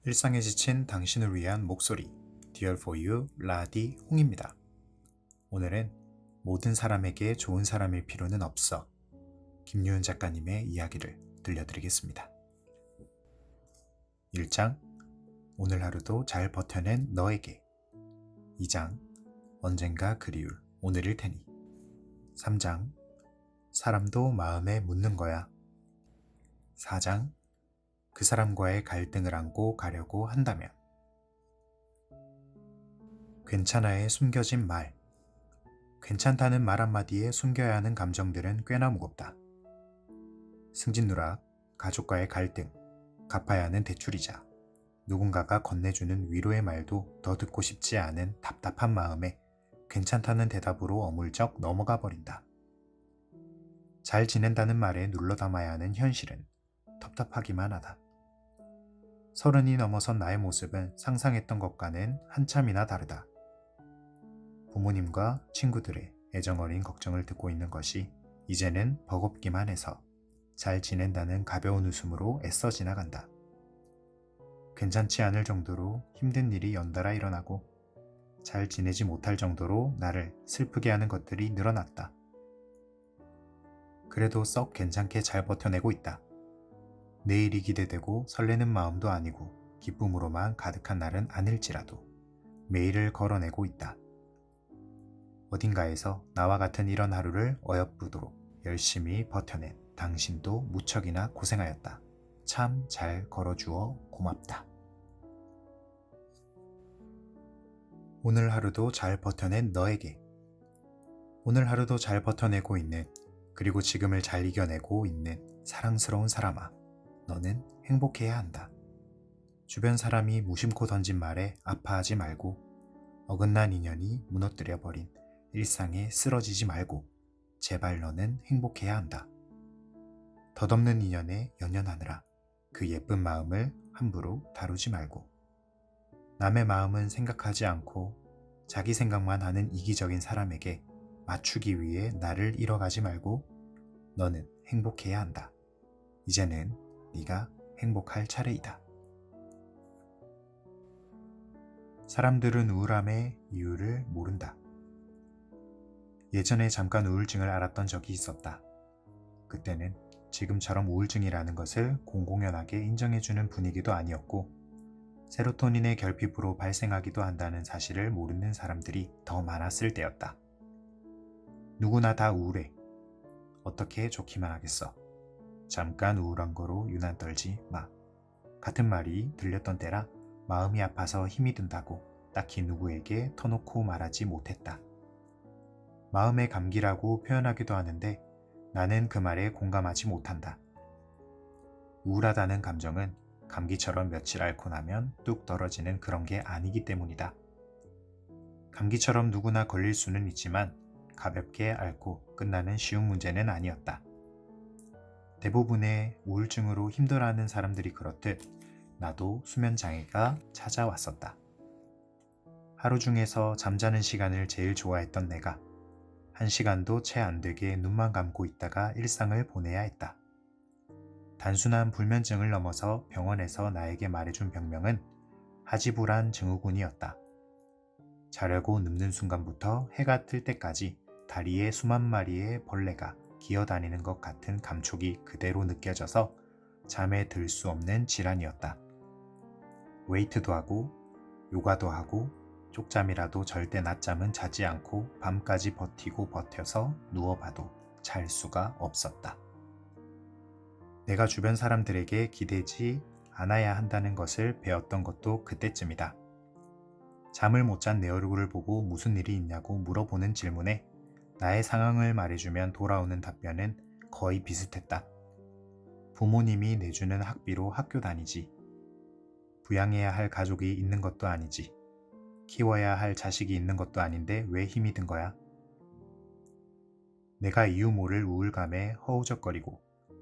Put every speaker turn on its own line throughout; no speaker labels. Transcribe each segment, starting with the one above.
일상에 지친 당신을 위한 목소리 Dear for You 라디 홍입니다. 오늘은 모든 사람에게 좋은 사람일 필요는 없어 김유은 작가님의 이야기를 들려드리겠습니다. 1장 오늘 하루도 잘 버텨낸 너에게 2장 언젠가 그리울 오늘일 테니 3장 사람도 마음에 묻는 거야 4장 그 사람과의 갈등을 안고 가려고 한다면 괜찮아의 숨겨진 말 괜찮다는 말 한마디에 숨겨야 하는 감정들은 꽤나 무겁다. 승진누락, 가족과의 갈등, 갚아야 하는 대출이자 누군가가 건네주는 위로의 말도 더 듣고 싶지 않은 답답한 마음에 괜찮다는 대답으로 어물쩍 넘어가 버린다. 잘 지낸다는 말에 눌러 담아야 하는 현실은 답답하기만 하다. 30이 넘어선 나의 모습은 상상했던 것과는 한참이나 다르다. 부모님과 친구들의 애정어린 걱정을 듣고 있는 것이 이제는 버겁기만 해서 잘 지낸다는 가벼운 웃음으로 애써 지나간다. 괜찮지 않을 정도로 힘든 일이 연달아 일어나고 잘 지내지 못할 정도로 나를 슬프게 하는 것들이 늘어났다. 그래도 썩 괜찮게 잘 버텨내고 있다. 내일이 기대되고 설레는 마음도 아니고 기쁨으로만 가득한 날은 아닐지라도 매일을 걸어내고 있다. 어딘가에서 나와 같은 이런 하루를 어여쁘도록 열심히 버텨낸 당신도 무척이나 고생하였다. 참 잘 걸어주어 고맙다. 오늘 하루도 잘 버텨낸 너에게 오늘 하루도 잘 버텨내고 있는 그리고 지금을 잘 이겨내고 있는 사랑스러운 사람아 너는 행복해야 한다. 주변 사람이 무심코 던진 말에 아파하지 말고 어긋난 인연이 무너뜨려버린 일상에 쓰러지지 말고 제발 너는 행복해야 한다. 덧없는 인연에 연연하느라 그 예쁜 마음을 함부로 다루지 말고 남의 마음은 생각하지 않고 자기 생각만 하는 이기적인 사람에게 맞추기 위해 나를 잃어가지 말고 너는 행복해야 한다. 이제는 네가 행복할 차례이다. 사람들은 우울함의 이유를 모른다. 예전에 잠깐 우울증을 앓았던 적이 있었다. 그때는 지금처럼 우울증이라는 것을 공공연하게 인정해주는 분위기도 아니었고 세로토닌의 결핍으로 발생하기도 한다는 사실을 모르는 사람들이 더 많았을 때였다. 누구나 다 우울해. 어떻게 좋기만 하겠어. 잠깐 우울한 거로 유난 떨지 마. 같은 말이 들렸던 때라 마음이 아파서 힘이 든다고 딱히 누구에게 터놓고 말하지 못했다. 마음의 감기라고 표현하기도 하는데 나는 그 말에 공감하지 못한다. 우울하다는 감정은 감기처럼 며칠 앓고 나면 뚝 떨어지는 그런 게 아니기 때문이다. 감기처럼 누구나 걸릴 수는 있지만 가볍게 앓고 끝나는 쉬운 문제는 아니었다. 대부분의 우울증으로 힘들어하는 사람들이 그렇듯 나도 수면장애가 찾아왔었다. 하루 중에서 잠자는 시간을 제일 좋아했던 내가 1시간도 채 안 되게 눈만 감고 있다가 일상을 보내야 했다. 단순한 불면증을 넘어서 병원에서 나에게 말해준 병명은 하지불안 증후군이었다. 자려고 눕는 순간부터 해가 뜰 때까지 다리에 수만 마리의 벌레가 기어다니는 것 같은 감촉이 그대로 느껴져서 잠에 들 수 없는 질환이었다. 웨이트도 하고 요가도 하고 쪽잠이라도 절대 낮잠은 자지 않고 밤까지 버티고 버텨서 누워봐도 잘 수가 없었다. 내가 주변 사람들에게 기대지 않아야 한다는 것을 배웠던 것도 그때쯤이다. 잠을 못 잔 내 얼굴을 보고 무슨 일이 있냐고 물어보는 질문에 나의 상황을 말해주면 돌아오는 답변은 거의 비슷했다. 부모님이 내주는 학비로 학교 다니지. 부양해야 할 가족이 있는 것도 아니지. 키워야 할 자식이 있는 것도 아닌데 왜 힘이 든 거야? 내가 이유 모를 우울감에 허우적거리고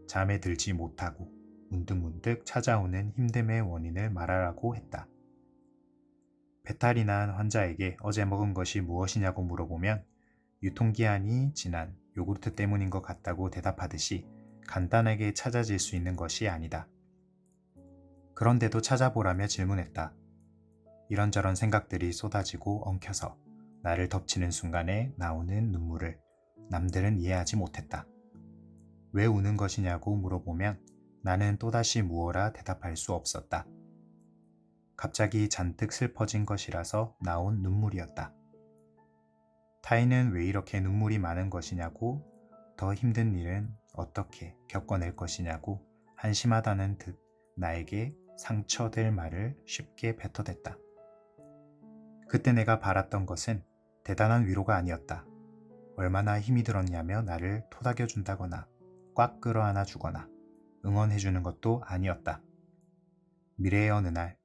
잠에 들지 못하고 문득문득 찾아오는 힘듦의 원인을 말하라고 했다. 배탈이 난 환자에게 어제 먹은 것이 무엇이냐고 물어보면 유통기한이 지난 요구르트 때문인 것 같다고 대답하듯이 간단하게 찾아질 수 있는 것이 아니다. 그런데도 찾아보라며 질문했다. 이런저런 생각들이 쏟아지고 엉켜서 나를 덮치는 순간에 나오는 눈물을 남들은 이해하지 못했다. 왜 우는 것이냐고 물어보면 나는 또다시 무어라 대답할 수 없었다. 갑자기 잔뜩 슬퍼진 것이라서 나온 눈물이었다. 타인은 왜 이렇게 눈물이 많은 것이냐고, 더 힘든 일은 어떻게 겪어낼 것이냐고 한심하다는 듯 나에게 상처될 말을 쉽게 뱉어댔다. 그때 내가 바랐던 것은 대단한 위로가 아니었다. 얼마나 힘이 들었냐며 나를 토닥여준다거나 꽉 끌어안아 주거나 응원해주는 것도 아니었다. 미래의 어느 날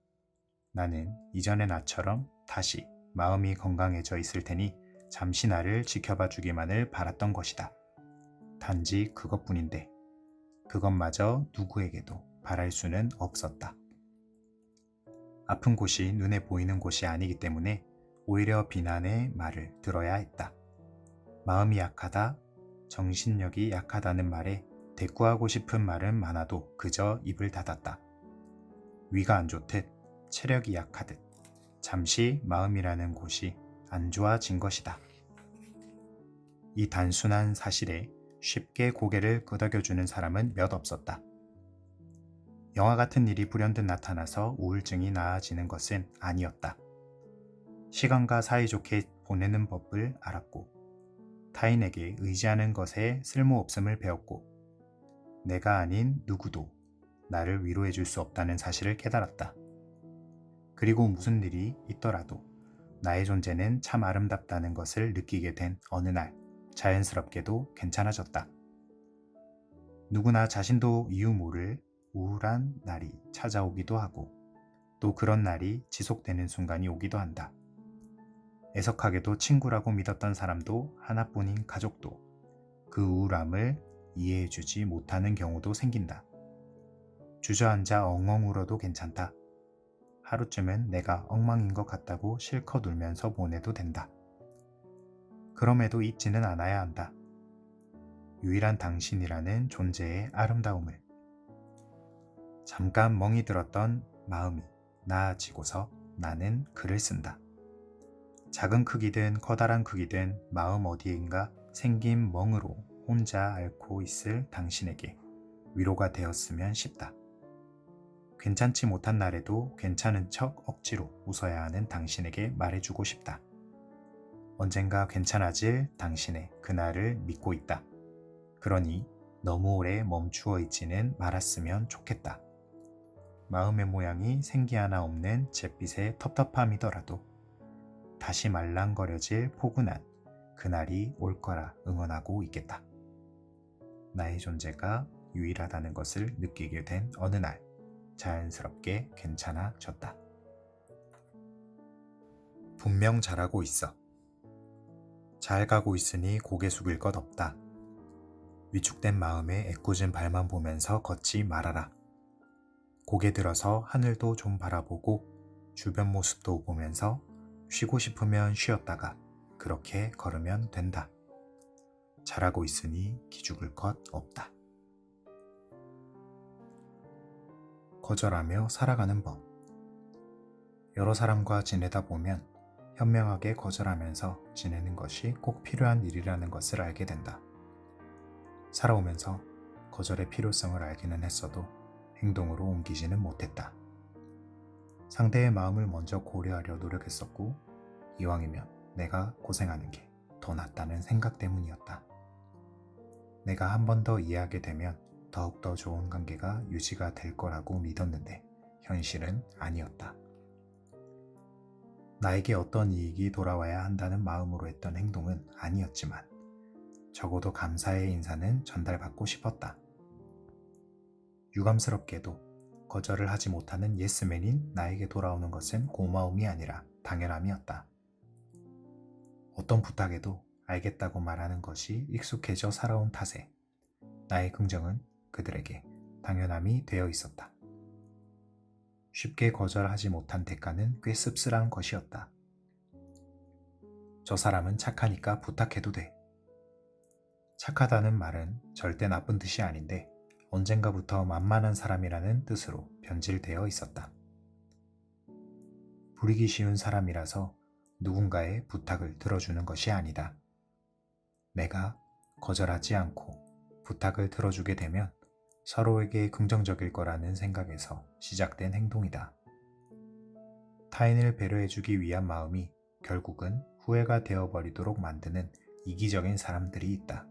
나는 이전의 나처럼 다시 마음이 건강해져 있을 테니 잠시 나를 지켜봐 주기만을 바랐던 것이다. 단지 그것뿐인데 그것마저 누구에게도 바랄 수는 없었다. 아픈 곳이 눈에 보이는 곳이 아니기 때문에 오히려 비난의 말을 들어야 했다. 마음이 약하다, 정신력이 약하다는 말에 대꾸하고 싶은 말은 많아도 그저 입을 닫았다. 위가 안 좋듯 체력이 약하듯 잠시 마음이라는 곳이 안 좋아진 것이다. 이 단순한 사실에 쉽게 고개를 끄덕여주는 사람은 몇 없었다. 영화 같은 일이 불현듯 나타나서 우울증이 나아지는 것은 아니었다. 시간과 사이좋게 보내는 법을 알았고 타인에게 의지하는 것에 쓸모없음을 배웠고 내가 아닌 누구도 나를 위로해 줄 수 없다는 사실을 깨달았다. 그리고 무슨 일이 있더라도 나의 존재는 참 아름답다는 것을 느끼게 된 어느 날 자연스럽게도 괜찮아졌다. 누구나 자신도 이유 모를 우울한 날이 찾아오기도 하고 또 그런 날이 지속되는 순간이 오기도 한다. 애석하게도 친구라고 믿었던 사람도 하나뿐인 가족도 그 우울함을 이해해주지 못하는 경우도 생긴다. 주저앉아 엉엉 울어도 괜찮다. 하루쯤은 내가 엉망인 것 같다고 실컷 울면서 보내도 된다. 그럼에도 잊지는 않아야 한다. 유일한 당신이라는 존재의 아름다움을. 잠깐 멍이 들었던 마음이 나아지고서 나는 글을 쓴다. 작은 크기든 커다란 크기든 마음 어디인가 생긴 멍으로 혼자 앓고 있을 당신에게 위로가 되었으면 싶다. 괜찮지 못한 날에도 괜찮은 척 억지로 웃어야 하는 당신에게 말해주고 싶다. 언젠가 괜찮아질 당신의 그날을 믿고 있다. 그러니 너무 오래 멈추어 있지는 말았으면 좋겠다. 마음의 모양이 생기 하나 없는 잿빛의 텁텁함이더라도 다시 말랑거려질 포근한 그날이 올 거라 응원하고 있겠다. 나의 존재가 유일하다는 것을 느끼게 된 어느 날 자연스럽게 괜찮아졌다. 분명 잘하고 있어. 잘 가고 있으니 고개 숙일 것 없다. 위축된 마음에 애꿎은 발만 보면서 걷지 말아라. 고개 들어서 하늘도 좀 바라보고 주변 모습도 보면서 쉬고 싶으면 쉬었다가 그렇게 걸으면 된다. 잘하고 있으니 기죽을 것 없다. 거절하며 살아가는 법. 여러 사람과 지내다 보면 현명하게 거절하면서 지내는 것이 꼭 필요한 일이라는 것을 알게 된다. 살아오면서 거절의 필요성을 알기는 했어도 행동으로 옮기지는 못했다. 상대의 마음을 먼저 고려하려 노력했었고 이왕이면 내가 고생하는 게 더 낫다는 생각 때문이었다. 내가 한 번 더 이해하게 되면 더욱더 좋은 관계가 유지가 될 거라고 믿었는데 현실은 아니었다. 나에게 어떤 이익이 돌아와야 한다는 마음으로 했던 행동은 아니었지만 적어도 감사의 인사는 전달받고 싶었다. 유감스럽게도 거절을 하지 못하는 예스맨인 나에게 돌아오는 것은 고마움이 아니라 당연함이었다. 어떤 부탁에도 알겠다고 말하는 것이 익숙해져 살아온 탓에 나의 긍정은 그들에게 당연함이 되어 있었다. 쉽게 거절하지 못한 대가는 꽤 씁쓸한 것이었다. 저 사람은 착하니까 부탁해도 돼. 착하다는 말은 절대 나쁜 뜻이 아닌데 언젠가부터 만만한 사람이라는 뜻으로 변질되어 있었다. 부리기 쉬운 사람이라서 누군가의 부탁을 들어주는 것이 아니다. 내가 거절하지 않고 부탁을 들어주게 되면 서로에게 긍정적일 거라는 생각에서 시작된 행동이다. 타인을 배려해주기 위한 마음이 결국은 후회가 되어버리도록 만드는 이기적인 사람들이 있다.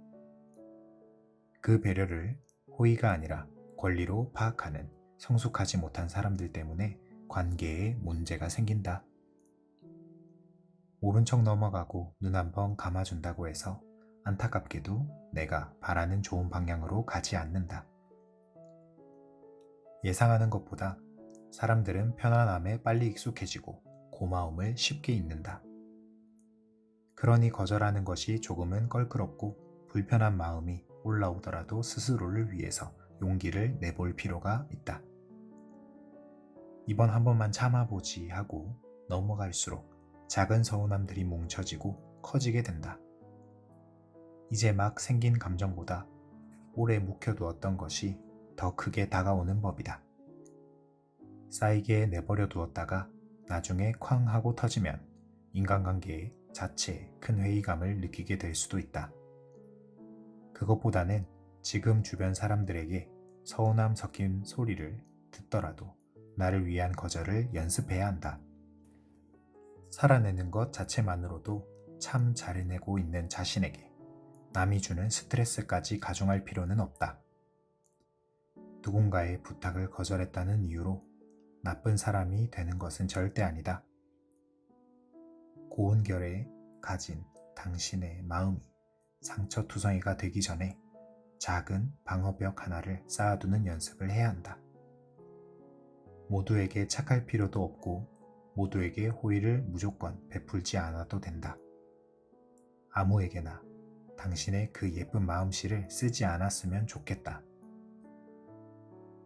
그 배려를 호의가 아니라 권리로 파악하는 성숙하지 못한 사람들 때문에 관계에 문제가 생긴다. 모른 척 넘어가고 눈 한 번 감아준다고 해서 안타깝게도 내가 바라는 좋은 방향으로 가지 않는다. 예상하는 것보다 사람들은 편안함에 빨리 익숙해지고 고마움을 쉽게 잊는다. 그러니 거절하는 것이 조금은 껄끄럽고 불편한 마음이 올라오더라도 스스로를 위해서 용기를 내볼 필요가 있다. 이번 한 번만 참아보지 하고 넘어갈수록 작은 서운함들이 뭉쳐지고 커지게 된다. 이제 막 생긴 감정보다 오래 묵혀두었던 것이 더 크게 다가오는 법이다. 쌓이게 내버려 두었다가 나중에 쾅 하고 터지면 인간관계 자체에 큰 회의감을 느끼게 될 수도 있다. 그것보다는 지금 주변 사람들에게 서운함 섞인 소리를 듣더라도 나를 위한 거절을 연습해야 한다. 살아내는 것 자체만으로도 참 잘해내고 있는 자신에게 남이 주는 스트레스까지 가중할 필요는 없다. 누군가의 부탁을 거절했다는 이유로 나쁜 사람이 되는 것은 절대 아니다. 고운 결에 가진 당신의 마음이 상처투성이가 되기 전에 작은 방어벽 하나를 쌓아두는 연습을 해야 한다. 모두에게 착할 필요도 없고 모두에게 호의를 무조건 베풀지 않아도 된다. 아무에게나 당신의 그 예쁜 마음씨를 쓰지 않았으면 좋겠다.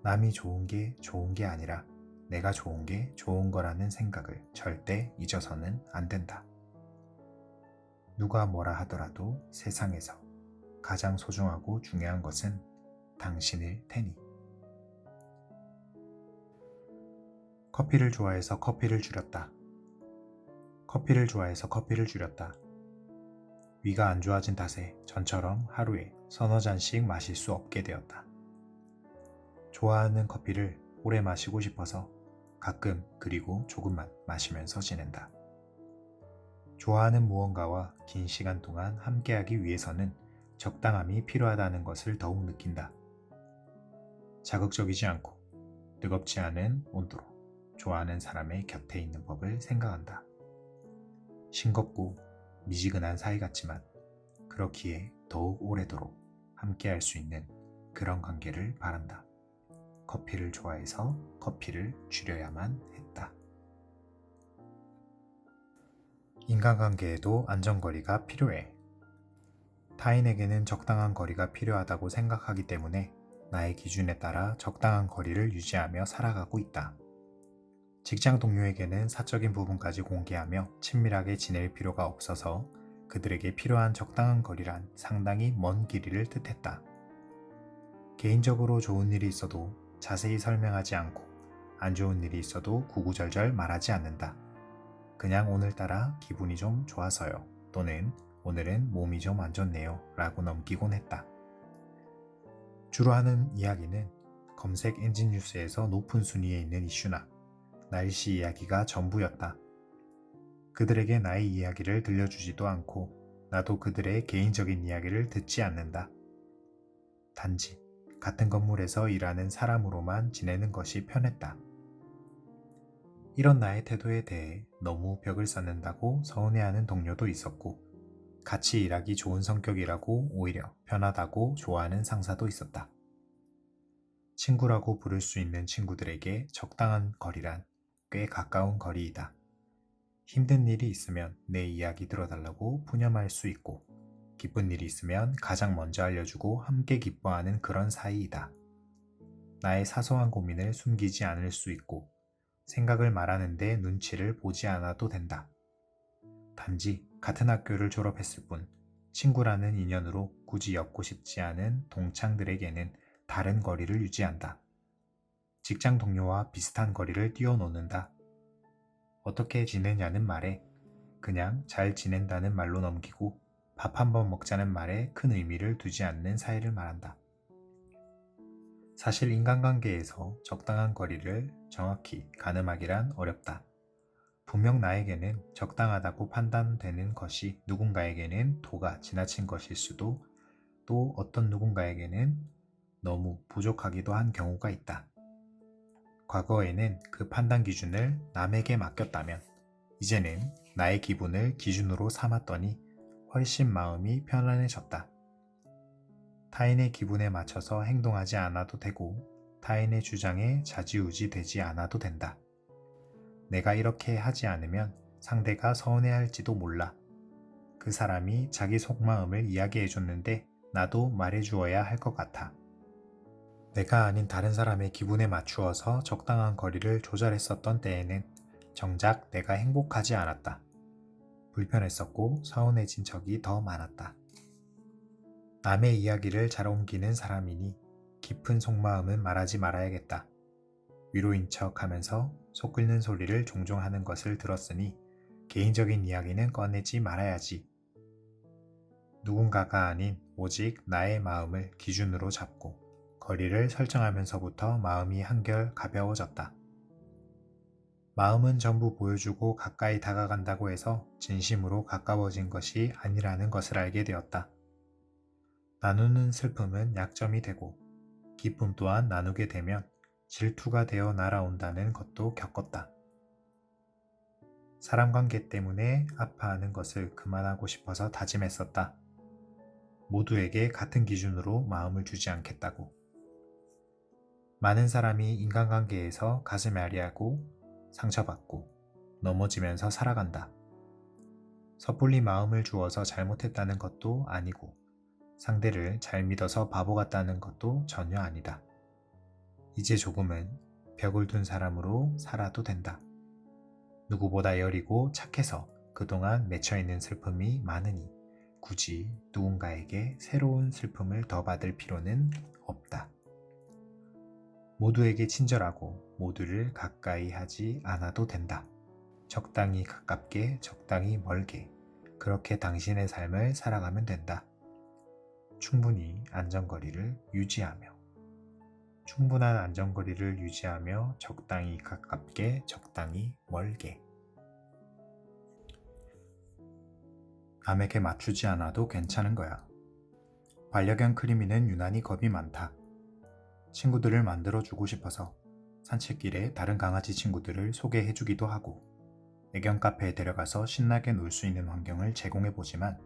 남이 좋은 게 아니라 내가 좋은 게 좋은 거라는 생각을 절대 잊어서는 안 된다. 누가 뭐라 하더라도 세상에서 가장 소중하고 중요한 것은 당신일 테니. 커피를 좋아해서 커피를 줄였다. 커피를 좋아해서 커피를 줄였다. 위가 안 좋아진 탓에 전처럼 하루에 서너 잔씩 마실 수 없게 되었다. 좋아하는 커피를 오래 마시고 싶어서 가끔 그리고 조금만 마시면서 지낸다. 좋아하는 무언가와 긴 시간 동안 함께하기 위해서는 적당함이 필요하다는 것을 더욱 느낀다. 자극적이지 않고 뜨겁지 않은 온도로 좋아하는 사람의 곁에 있는 법을 생각한다. 싱겁고 미지근한 사이 같지만 그렇기에 더욱 오래도록 함께할 수 있는 그런 관계를 바란다. 커피를 좋아해서 커피를 줄여야만 했다. 인간관계에도 안전거리가 필요해. 타인에게는 적당한 거리가 필요하다고 생각하기 때문에 나의 기준에 따라 적당한 거리를 유지하며 살아가고 있다. 직장 동료에게는 사적인 부분까지 공개하며 친밀하게 지낼 필요가 없어서 그들에게 필요한 적당한 거리란 상당히 먼 길이를 뜻했다. 개인적으로 좋은 일이 있어도 자세히 설명하지 않고 안 좋은 일이 있어도 구구절절 말하지 않는다. 그냥 오늘따라 기분이 좀 좋아서요. 또는 오늘은 몸이 좀 안 좋네요. 라고 넘기곤 했다. 주로 하는 이야기는 검색 엔진 뉴스에서 높은 순위에 있는 이슈나 날씨 이야기가 전부였다. 그들에게 나의 이야기를 들려주지도 않고 나도 그들의 개인적인 이야기를 듣지 않는다. 단지 같은 건물에서 일하는 사람으로만 지내는 것이 편했다. 이런 나의 태도에 대해 너무 벽을 쌓는다고 서운해하는 동료도 있었고 같이 일하기 좋은 성격이라고 오히려 편하다고 좋아하는 상사도 있었다. 친구라고 부를 수 있는 친구들에게 적당한 거리란 꽤 가까운 거리이다. 힘든 일이 있으면 내 이야기 들어달라고 푸념할 수 있고 기쁜 일이 있으면 가장 먼저 알려주고 함께 기뻐하는 그런 사이이다. 나의 사소한 고민을 숨기지 않을 수 있고 생각을 말하는데 눈치를 보지 않아도 된다. 단지 같은 학교를 졸업했을 뿐 친구라는 인연으로 굳이 엮고 싶지 않은 동창들에게는 다른 거리를 유지한다. 직장 동료와 비슷한 거리를 뛰어놓는다. 어떻게 지내냐는 말에 그냥 잘 지낸다는 말로 넘기고 밥 한 번 먹자는 말에 큰 의미를 두지 않는 사이를 말한다. 사실 인간관계에서 적당한 거리를 정확히 가늠하기란 어렵다. 분명 나에게는 적당하다고 판단되는 것이 누군가에게는 도가 지나친 것일 수도, 또 어떤 누군가에게는 너무 부족하기도 한 경우가 있다. 과거에는 그 판단 기준을 남에게 맡겼다면 이제는 나의 기분을 기준으로 삼았더니 훨씬 마음이 편안해졌다. 타인의 기분에 맞춰서 행동하지 않아도 되고 타인의 주장에 좌지우지 되지 않아도 된다. 내가 이렇게 하지 않으면 상대가 서운해할지도 몰라. 그 사람이 자기 속마음을 이야기해줬는데 나도 말해주어야 할 것 같아. 내가 아닌 다른 사람의 기분에 맞추어서 적당한 거리를 조절했었던 때에는 정작 내가 행복하지 않았다. 불편했었고 서운해진 적이 더 많았다. 남의 이야기를 잘 옮기는 사람이니 깊은 속마음은 말하지 말아야겠다. 위로인 척 하면서 속 끓는 소리를 종종 하는 것을 들었으니 개인적인 이야기는 꺼내지 말아야지. 누군가가 아닌 오직 나의 마음을 기준으로 잡고 거리를 설정하면서부터 마음이 한결 가벼워졌다. 마음은 전부 보여주고 가까이 다가간다고 해서 진심으로 가까워진 것이 아니라는 것을 알게 되었다. 나누는 슬픔은 약점이 되고 기쁨 또한 나누게 되면 질투가 되어 날아온다는 것도 겪었다. 사람 관계 때문에 아파하는 것을 그만하고 싶어서 다짐했었다. 모두에게 같은 기준으로 마음을 주지 않겠다고. 많은 사람이 인간관계에서 가슴 아리하고 상처받고 넘어지면서 살아간다. 섣불리 마음을 주어서 잘못했다는 것도 아니고 상대를 잘 믿어서 바보 같다는 것도 전혀 아니다. 이제 조금은 벽을 둔 사람으로 살아도 된다. 누구보다 여리고 착해서 그동안 맺혀있는 슬픔이 많으니 굳이 누군가에게 새로운 슬픔을 더 받을 필요는 없다. 모두에게 친절하고 모두를 가까이 하지 않아도 된다. 적당히 가깝게 적당히 멀게 그렇게 당신의 삶을 살아가면 된다. 충분히 안전거리를 유지하며 충분한 안전거리를 유지하며 적당히 가깝게 적당히 멀게 남에게 맞추지 않아도 괜찮은 거야. 반려견 크리미는 유난히 겁이 많다. 친구들을 만들어주고 싶어서 산책길에 다른 강아지 친구들을 소개해주기도 하고 애견 카페에 데려가서 신나게 놀 수 있는 환경을 제공해보지만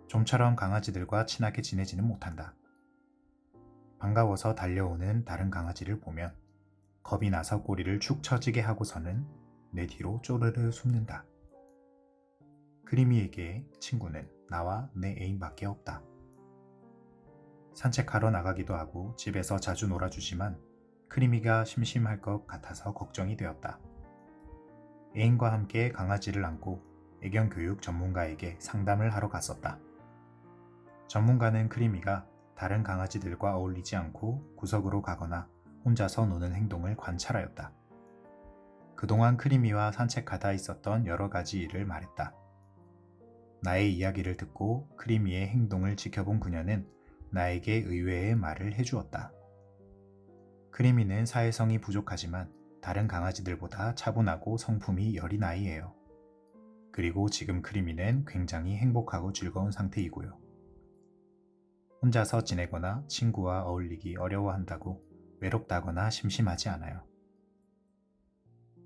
좀처럼 강아지들과 친하게 지내지는 못한다. 반가워서 달려오는 다른 강아지를 보면 겁이 나서 꼬리를 축 처지게 하고서는 내 뒤로 쪼르르 숨는다. 크리미에게 친구는 나와 내 애인밖에 없다. 산책하러 나가기도 하고 집에서 자주 놀아주지만 크리미가 심심할 것 같아서 걱정이 되었다. 애인과 함께 강아지를 안고 애견 교육 전문가에게 상담을 하러 갔었다. 전문가는 크리미가 다른 강아지들과 어울리지 않고 구석으로 가거나 혼자서 노는 행동을 관찰하였다. 그동안 크리미와 산책하다 있었던 여러 가지 일을 말했다. 나의 이야기를 듣고 크리미의 행동을 지켜본 그녀는 나에게 의외의 말을 해주었다. 크리미는 사회성이 부족하지만 다른 강아지들보다 차분하고 성품이 여린 아이예요. 그리고 지금 크리미는 굉장히 행복하고 즐거운 상태이고요. 혼자서 지내거나 친구와 어울리기 어려워한다고 외롭다거나 심심하지 않아요.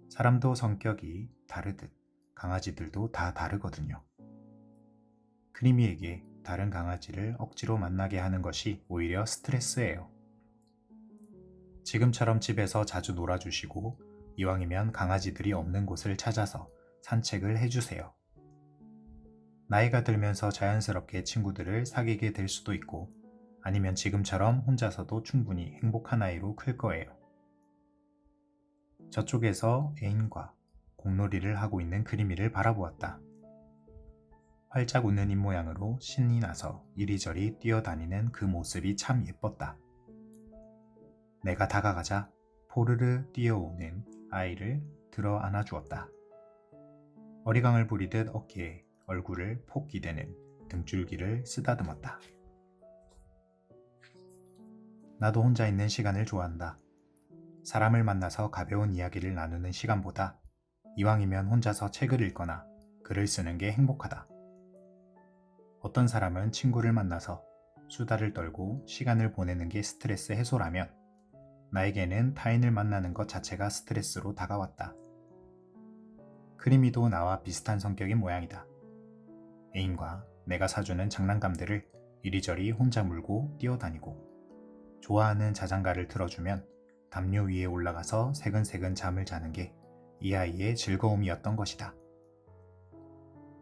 사람도 성격이 다르듯 강아지들도 다 다르거든요. 크리미에게 다른 강아지를 억지로 만나게 하는 것이 오히려 스트레스예요. 지금처럼 집에서 자주 놀아주시고 이왕이면 강아지들이 없는 곳을 찾아서 산책을 해주세요. 나이가 들면서 자연스럽게 친구들을 사귀게 될 수도 있고 아니면 지금처럼 혼자서도 충분히 행복한 아이로 클 거예요. 저쪽에서 애인과 공놀이를 하고 있는 크리미를 바라보았다. 활짝 웃는 입모양으로 신이 나서 이리저리 뛰어다니는 그 모습이 참 예뻤다. 내가 다가가자 포르르 뛰어오는 아이를 들어 안아주었다. 어리광을 부리듯 어깨에 얼굴을 폭 기대는 등줄기를 쓰다듬었다. 나도 혼자 있는 시간을 좋아한다. 사람을 만나서 가벼운 이야기를 나누는 시간보다 이왕이면 혼자서 책을 읽거나 글을 쓰는 게 행복하다. 어떤 사람은 친구를 만나서 수다를 떨고 시간을 보내는 게 스트레스 해소라면 나에게는 타인을 만나는 것 자체가 스트레스로 다가왔다. 크리미도 나와 비슷한 성격인 모양이다. 애인과 내가 사주는 장난감들을 이리저리 혼자 물고 뛰어다니고 좋아하는 자장가를 틀어주면 담요 위에 올라가서 새근새근 잠을 자는 게 이 아이의 즐거움이었던 것이다.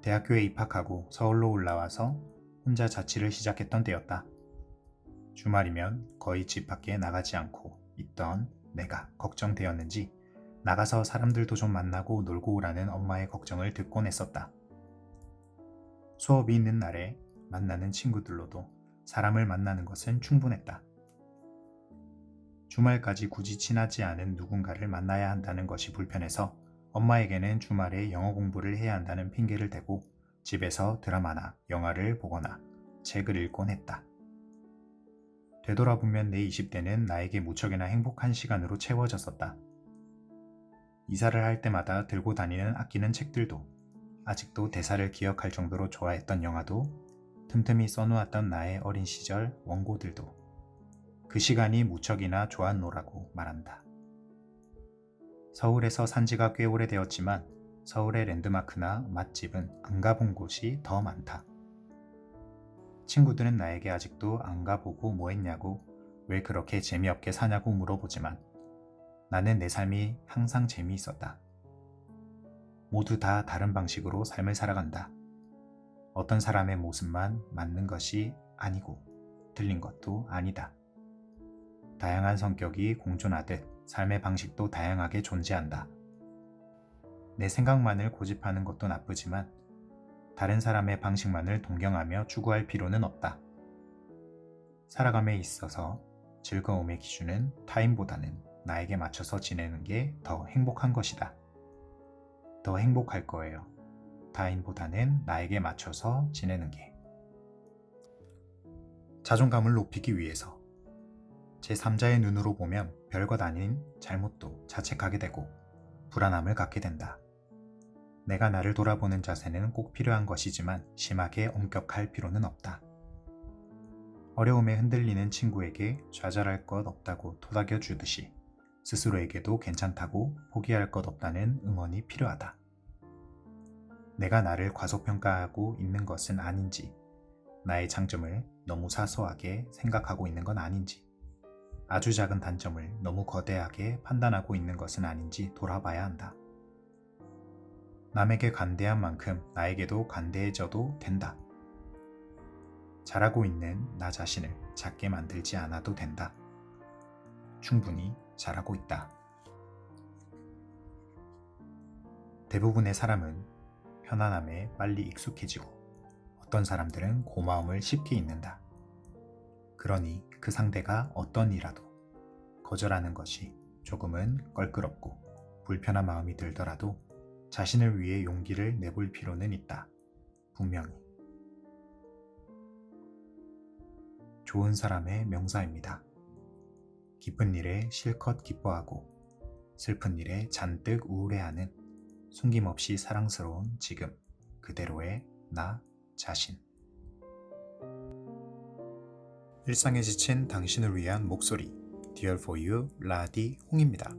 대학교에 입학하고 서울로 올라와서 혼자 자취를 시작했던 때였다. 주말이면 거의 집 밖에 나가지 않고 있던 내가 걱정되었는지 나가서 사람들도 좀 만나고 놀고 오라는 엄마의 걱정을 듣곤 했었다. 수업이 있는 날에 만나는 친구들로도 사람을 만나는 것은 충분했다. 주말까지 굳이 친하지 않은 누군가를 만나야 한다는 것이 불편해서 엄마에게는 주말에 영어 공부를 해야 한다는 핑계를 대고 집에서 드라마나 영화를 보거나 책을 읽곤 했다. 되돌아보면 내 20대는 나에게 무척이나 행복한 시간으로 채워졌었다. 이사를 할 때마다 들고 다니는 아끼는 책들도, 아직도 대사를 기억할 정도로 좋아했던 영화도, 틈틈이 써놓았던 나의 어린 시절 원고들도 그 시간이 무척이나 좋았노라고 말한다. 서울에서 산 지가 꽤 오래되었지만 서울의 랜드마크나 맛집은 안 가본 곳이 더 많다. 친구들은 나에게 아직도 안 가보고 뭐 했냐고, 왜 그렇게 재미없게 사냐고 물어보지만 나는 내 삶이 항상 재미있었다. 모두 다 다른 방식으로 삶을 살아간다. 어떤 사람의 모습만 맞는 것이 아니고 틀린 것도 아니다. 다양한 성격이 공존하듯 삶의 방식도 다양하게 존재한다. 내 생각만을 고집하는 것도 나쁘지만 다른 사람의 방식만을 동경하며 추구할 필요는 없다. 살아감에 있어서 즐거움의 기준은 타인보다는 나에게 맞춰서 지내는 게 더 행복한 것이다. 더 행복할 거예요. 타인보다는 나에게 맞춰서 지내는 게. 자존감을 높이기 위해서 제3자의 눈으로 보면 별것 아닌 잘못도 자책하게 되고 불안함을 갖게 된다. 내가 나를 돌아보는 자세는 꼭 필요한 것이지만 심하게 엄격할 필요는 없다. 어려움에 흔들리는 친구에게 좌절할 것 없다고 토닥여 주듯이 스스로에게도 괜찮다고 포기할 것 없다는 응원이 필요하다. 내가 나를 과소평가하고 있는 것은 아닌지, 나의 장점을 너무 사소하게 생각하고 있는 건 아닌지, 아주 작은 단점을 너무 거대하게 판단하고 있는 것은 아닌지 돌아봐야 한다. 남에게 관대한 만큼 나에게도 관대해져도 된다. 잘하고 있는 나 자신을 작게 만들지 않아도 된다. 충분히 잘하고 있다. 대부분의 사람은 편안함에 빨리 익숙해지고 어떤 사람들은 고마움을 쉽게 잊는다. 그러니 그 상대가 어떤 이라도 거절하는 것이 조금은 껄끄럽고 불편한 마음이 들더라도 자신을 위해 용기를 내볼 필요는 있다. 분명히. 좋은 사람의 명사입니다. 기쁜 일에 실컷 기뻐하고 슬픈 일에 잔뜩 우울해하는 숨김없이 사랑스러운 지금 그대로의 나 자신. 일상에 지친 당신을 위한 목소리 Dear for You 라디 홍입니다.